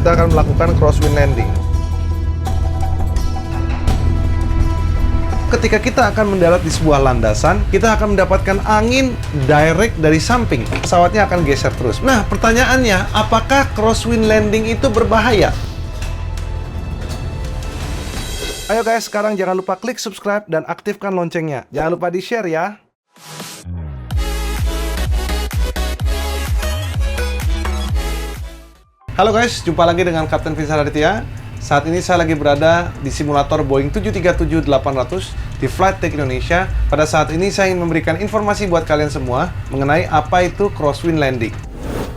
kita akan melakukan crosswind landing. Ketika kita akan mendarat di sebuah landasan, kita akan mendapatkan angin direct dari samping. Pesawatnya akan geser terus. Nah, pertanyaannya, apakah crosswind landing itu berbahaya? Ayo guys, sekarang jangan lupa klik subscribe dan aktifkan loncengnya. Jangan lupa di-share ya. Halo guys, jumpa lagi dengan Kapten Vincent Aditya. Saat ini saya lagi berada di simulator Boeing 737-800 di Flight Tech Indonesia. Pada saat ini saya ingin memberikan informasi buat kalian semua mengenai apa itu crosswind landing.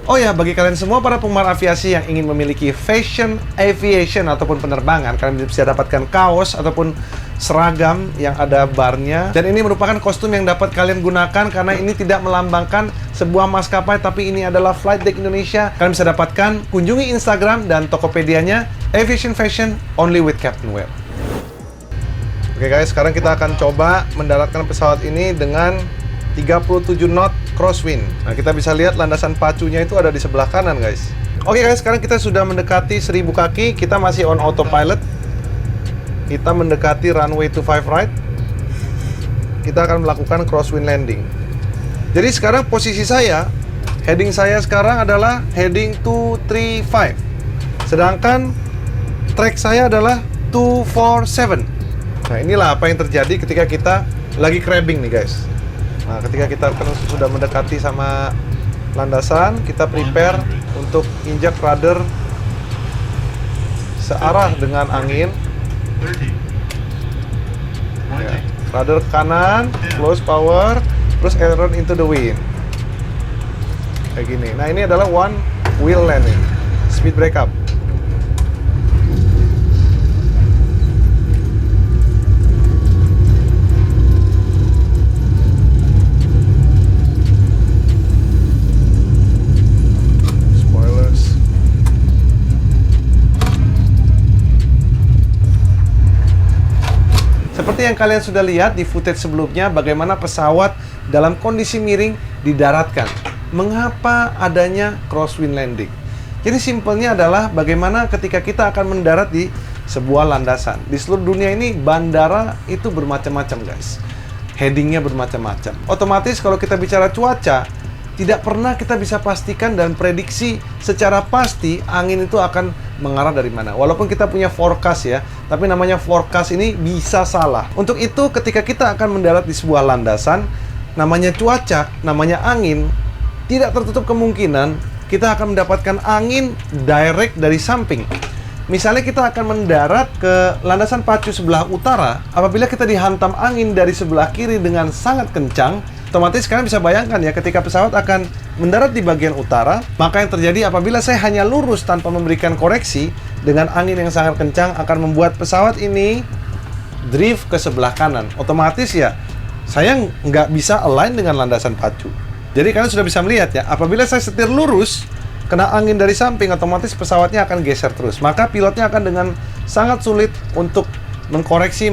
Oh ya, bagi kalian semua para penggemar aviasi yang ingin memiliki fashion aviation ataupun penerbangan, kalian bisa dapatkan kaos ataupun seragam yang ada barnya. Dan ini merupakan kostum yang dapat kalian gunakan karena ini tidak melambangkan sebuah maskapai, tapi ini adalah Flight Tech Indonesia. Kalian bisa dapatkan, kunjungi Instagram dan Tokopedia-nya Aviation Fashion Only with Captain Wear. Oke guys, sekarang kita akan coba mendaratkan pesawat ini dengan 37 knot crosswind. Nah, kita bisa lihat landasan pacunya itu ada di sebelah kanan guys. Oke guys, sekarang kita sudah mendekati 1000 kaki. Kita masih on autopilot. Kita mendekati runway 25 right. Kita akan melakukan crosswind landing. Jadi sekarang posisi saya, heading saya sekarang adalah heading 235. Sedangkan track saya adalah 247. Nah, inilah apa yang terjadi ketika kita lagi crabbing nih guys. Nah, ketika kita sudah mendekati sama landasan, kita prepare untuk injak rudder searah dengan angin. Ya, rudder ke kanan, close power, terus aileron into the wind. Kayak gini. Nah, ini adalah one wheel landing. Speed break up. Seperti yang kalian sudah lihat di footage sebelumnya, bagaimana pesawat dalam kondisi miring didaratkan. Mengapa adanya crosswind landing? Jadi simpelnya adalah bagaimana ketika kita akan mendarat di sebuah landasan. Di seluruh dunia ini bandara itu bermacam-macam guys. Headingnya bermacam-macam. Otomatis kalau kita bicara cuaca, tidak pernah kita bisa pastikan dan prediksi secara pasti angin itu akan mengarah dari mana. Walaupun kita punya forecast ya, tapi namanya forecast ini bisa salah. Untuk itu ketika kita akan mendarat di sebuah landasan, namanya cuaca, namanya angin, tidak tertutup kemungkinan kita akan mendapatkan angin direct dari samping. Misalnya kita akan mendarat ke landasan pacu sebelah utara, apabila kita dihantam angin dari sebelah kiri dengan sangat kencang, otomatis kalian bisa bayangkan ya, ketika pesawat akan mendarat di bagian utara, maka yang terjadi apabila saya hanya lurus tanpa memberikan koreksi dengan angin yang sangat kencang akan membuat pesawat ini drift ke sebelah kanan. Otomatis ya, saya nggak bisa align dengan landasan pacu. Jadi kalian sudah bisa melihat ya, apabila saya setir lurus, kena angin dari samping, otomatis pesawatnya akan geser terus. Maka pilotnya akan dengan sangat sulit untuk mengkoreksi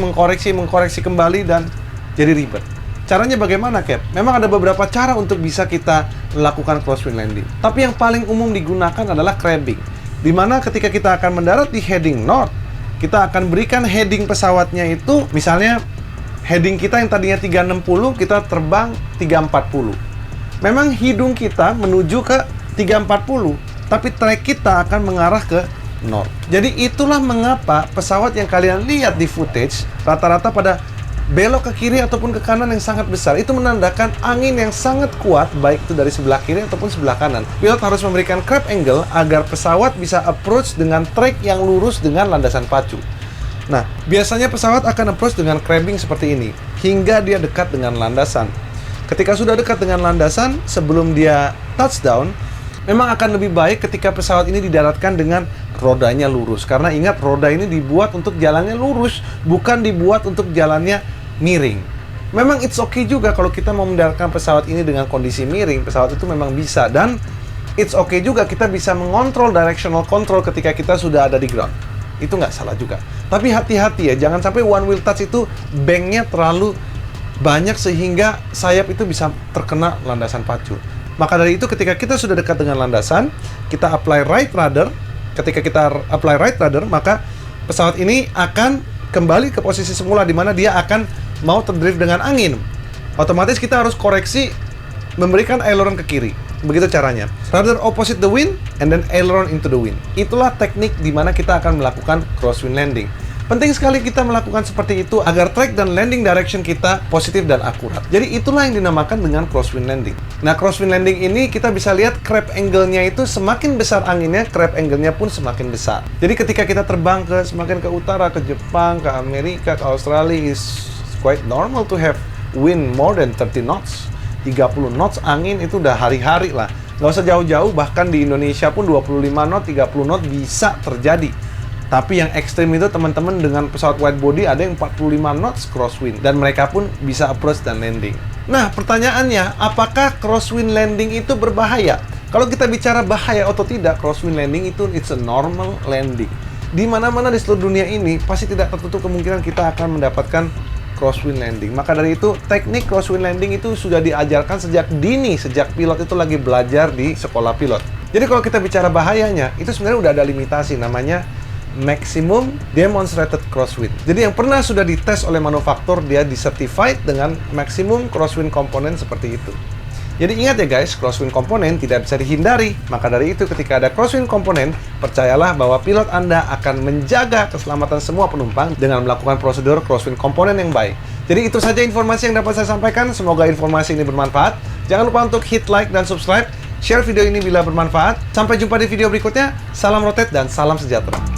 kembali dan jadi ribet. Caranya bagaimana, Cap? Memang ada beberapa cara untuk bisa kita melakukan crosswind landing. Tapi yang paling umum digunakan adalah crabbing. Dimana ketika kita akan mendarat di heading north, kita akan berikan heading pesawatnya itu, misalnya heading kita yang tadinya 360, kita terbang 340. Memang hidung kita menuju ke 340, tapi track kita akan mengarah ke north. Jadi itulah mengapa pesawat yang kalian lihat di footage rata-rata pada belok ke kiri ataupun ke kanan yang sangat besar. Itu menandakan angin yang sangat kuat, baik itu dari sebelah kiri ataupun sebelah kanan. Pilot harus memberikan crab angle agar pesawat bisa approach dengan track yang lurus dengan landasan pacu. Nah, biasanya pesawat akan approach dengan crabbing seperti ini hingga dia dekat dengan landasan. Ketika sudah dekat dengan landasan, sebelum dia touchdown, memang akan lebih baik ketika pesawat ini didaratkan dengan rodanya lurus. Karena ingat, roda ini dibuat untuk jalannya lurus, bukan dibuat untuk jalannya miring. Memang it's okay juga kalau kita mau mendaratkan pesawat ini dengan kondisi miring, pesawat itu memang bisa. Dan it's okay juga kita bisa mengontrol directional control ketika kita sudah ada di ground. Itu nggak salah juga. Tapi hati-hati ya, jangan sampai one wheel touch itu banknya terlalu banyak sehingga sayap itu bisa terkena landasan pacu. Maka dari itu ketika kita sudah dekat dengan landasan, kita apply right rudder, ketika kita apply right rudder, maka pesawat ini akan kembali ke posisi semula di mana dia akan mau terdrift dengan angin. Otomatis kita harus koreksi memberikan aileron ke kiri. Begitu caranya. Rudder opposite the wind and then aileron into the wind. Itulah teknik di mana kita akan melakukan crosswind landing. Penting sekali kita melakukan seperti itu agar track dan landing direction kita positif dan akurat. Jadi itulah yang dinamakan dengan crosswind landing. Nah, crosswind landing ini kita bisa lihat crab angle-nya itu semakin besar anginnya, crab angle-nya pun semakin besar. Jadi ketika kita terbang semakin ke utara, ke Jepang, ke Amerika, ke Australia, is quite normal to have wind more than 30 knots. 30 knots angin itu udah hari-hari lah. Nggak usah jauh-jauh, bahkan di Indonesia pun 25 knot, 30 knot bisa terjadi. Tapi yang ekstrim itu teman-teman dengan pesawat wide body ada yang 45 knots crosswind. Dan mereka pun bisa approach dan landing. Nah, pertanyaannya, apakah crosswind landing itu berbahaya? Kalau kita bicara bahaya atau tidak, crosswind landing itu it's a normal landing. Di mana-mana di seluruh dunia ini, pasti tidak tertutup kemungkinan kita akan mendapatkan crosswind landing. Maka dari itu, teknik crosswind landing itu sudah diajarkan sejak dini, sejak pilot itu lagi belajar di sekolah pilot. Jadi kalau kita bicara bahayanya, itu sebenarnya udah ada limitasi, namanya maximum demonstrated crosswind. Jadi yang pernah sudah dites oleh manufaktur, dia disertified dengan maximum crosswind komponen seperti itu. Jadi ingat ya guys, crosswind komponen tidak bisa dihindari. Maka dari itu ketika ada crosswind komponen, percayalah bahwa pilot Anda akan menjaga keselamatan semua penumpang dengan melakukan prosedur crosswind komponen yang baik. Jadi itu saja informasi yang dapat saya sampaikan. Semoga informasi ini bermanfaat. Jangan lupa untuk hit like dan subscribe. Share video ini bila bermanfaat. Sampai jumpa di video berikutnya. Salam rotate dan salam sejahtera.